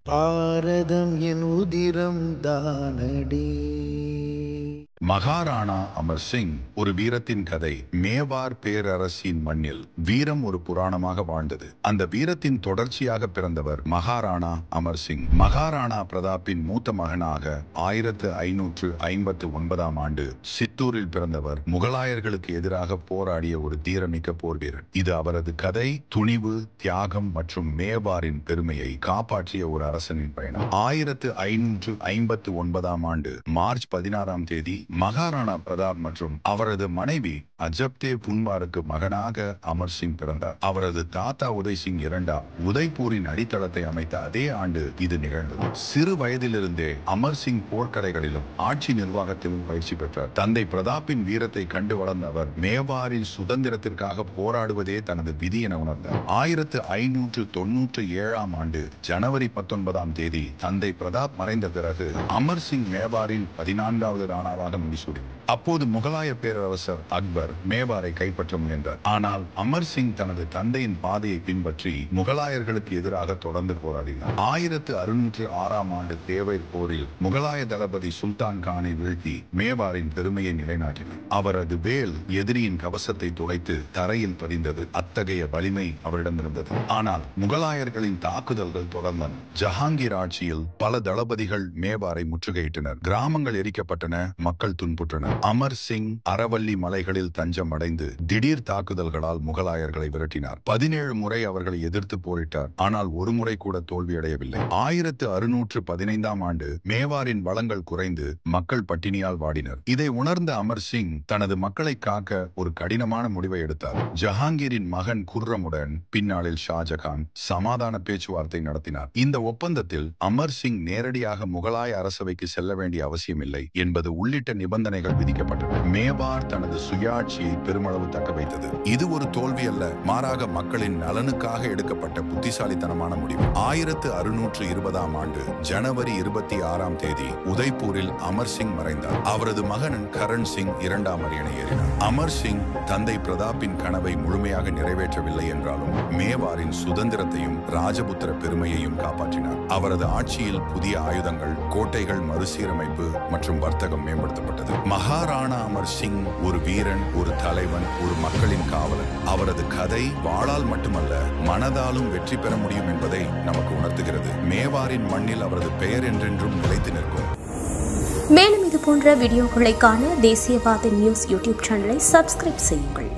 பாரதம் என் உதிரம் தானடி. மகாராணா அமர் சிங் ஒரு வீரத்தின் கதை. மேவார் பேரரசின் மண்ணில் வீரம் ஒரு புராணமாக வாழ்ந்தது. அந்த வீரத்தின் தொடர்ச்சியாக பிறந்தவர் மகாராணா அமர் சிங். மகாராணா பிரதாப்பின் மூத்த மகனாக 1559ஆம் ஆண்டு சித்தூரில் பிறந்தவர். முகலாயர்களுக்கு எதிராக போராடிய ஒரு தீரமிக்க போர் வீரர். இது அவரது கதை, துணிவு, தியாகம் மற்றும் மேவாரின் பெருமையை காப்பாற்றிய ஒரு அரசனின் பயணம். 1559ஆம் ஆண்டு மார்ச் 16ஆம் தேதி மகாராணா பிரதாப் மற்றும் அவரது மனைவி அஜப்தே புன்வாருக்கு மகனாக அமர் சிங் பிறந்தார். அவரது தாத்தா உதய் சிங் இரண்டாம் உதய்பூரின் அடித்தளத்தை அமைத்த அதே ஆண்டு இது நிகழ்ந்தது. சிறு வயதிலிருந்தே அமர் சிங் போர்க்கலைகளிலும் ஆட்சி நிர்வாகத்திலும் பயிற்சி பெற்றார். தந்தை பிரதாப்பின் வீரத்தை கண்டு வளர்ந்த அவர் மேவாரின் சுதந்திரத்திற்காக போராடுவதே தனது விதி என உணர்ந்தார். 1597ஆம் ஆண்டு ஜனவரி 19ஆம் தேதி தந்தை பிரதாப் மறைந்த பிறகு அமர் சிங் மேவாரின் 14வது ராணாவாக முடிசூடினார். அப்போது முகலாய பேரரசர் அக்பர் மேவாரை கைப்பற்ற முயன்றார். ஆனால் அமர் சிங் தனது தந்தையின் பாதையை பின்பற்றி முகலாயர்களுக்கு எதிராக தொடர்ந்து போராடினார். 1606ஆம் ஆண்டு தேவர் போரில் முகலாய தளபதி சுல்தான் கானை வீழ்த்தி மேவாரின் பெருமையை நிலைநாட்டினார். அவரது வேல் எதிரியின் கவசத்தை துளைத்து தரையில் பதிந்தது. அத்தகைய வலிமை அவரிடம் இருந்தது. ஆனால் முகலாயர்களின் தாக்குதல்கள் தொடர்ந்தன. ஜஹாங்கீர் ஆட்சியில் பல தளபதிகள் மேவாரை முற்றுகையிட்டனர். கிராமங்கள் எரிக்கப்பட்டன, மக்கள் துன்புற்றனர். அமர் சிங் அரவல்லி மலைகளில் தஞ்சம் அடைந்து திடீர் தாக்குதல்களால் முகலாயர்களை விரட்டினார். 17 முறை அவர்களை எதிர்த்து போரிட்டார். ஆனால் ஒரு முறை கூட தோல்வியடையவில்லை. 1615ஆம் ஆண்டு மேவாரின் வளங்கள் குறைந்து மக்கள் பட்டினியால் வாடினர். இதை உணர்ந்த அமர் சிங் தனது மக்களை காக்க ஒரு கடினமான முடிவை எடுத்தார். ஜஹாங்கீரின் மகன் குர்ரமுடன் பின்னாளில் ஷாஜகான் சமாதான பேச்சுவார்த்தை நடத்தினார். இந்த ஒப்பந்தத்தில் அமர் சிங் நேரடியாக முகலாய அரசவைக்கு செல்ல வேண்டிய அவசியமில்லை என்பது உள்ளிட்ட நிபந்தனைகள் விதிக்கப்பட்டன. மேவார் தனது சுயாட்சியை பெருமளவு தக்க வைத்தது. இது ஒரு தோல்வி அல்ல, மாறாக மக்களின் நலனுக்காக எடுக்கப்பட்ட புத்திசாலித்தனமான முடிவு. 1620ஆம் ஆண்டு ஜனவரி 26ஆம் தேதி உதய்பூரில் அமர் சிங் மறைந்தார். அவரது மகன் கரண் சிங் இரண்டாம் அரியணை ஏறினார். அமர் சிங் தந்தை பிரதாப்பின் கனவை முழுமையாக நிறைவேற்றவில்லை என்றாலும் மேவாரின் சுதந்திரத்தையும் ராஜபுத்திர பெருமையையும் காப்பாற்றினார். அவரது ஆட்சியில் புதிய ஆயுதங்கள், கோட்டைகள் மறுசீரமைப்பு மற்றும் வர்த்தகம் மேம்படுத்தப்பட்டது. மகாராணா அமர் சிங் ஒரு வீரன், ஒரு தலைவன், ஒரு மக்களின் காவலன். அவரது கதை வாளால் மட்டுமல்ல, மனதாலும் வெற்றி பெற முடியும் என்பதை நமக்கு உணர்த்துகிறது. மேவாரின் மண்ணில் அவரது பெயர் என்றென்றும் நிலைத்து நிற்கும். மேலும் இது போன்ற வீடியோக்களை காண தேசியவாத நியூஸ் யூடியூப் சேனலை சப்ஸ்கிரைப் செய்யுங்கள்.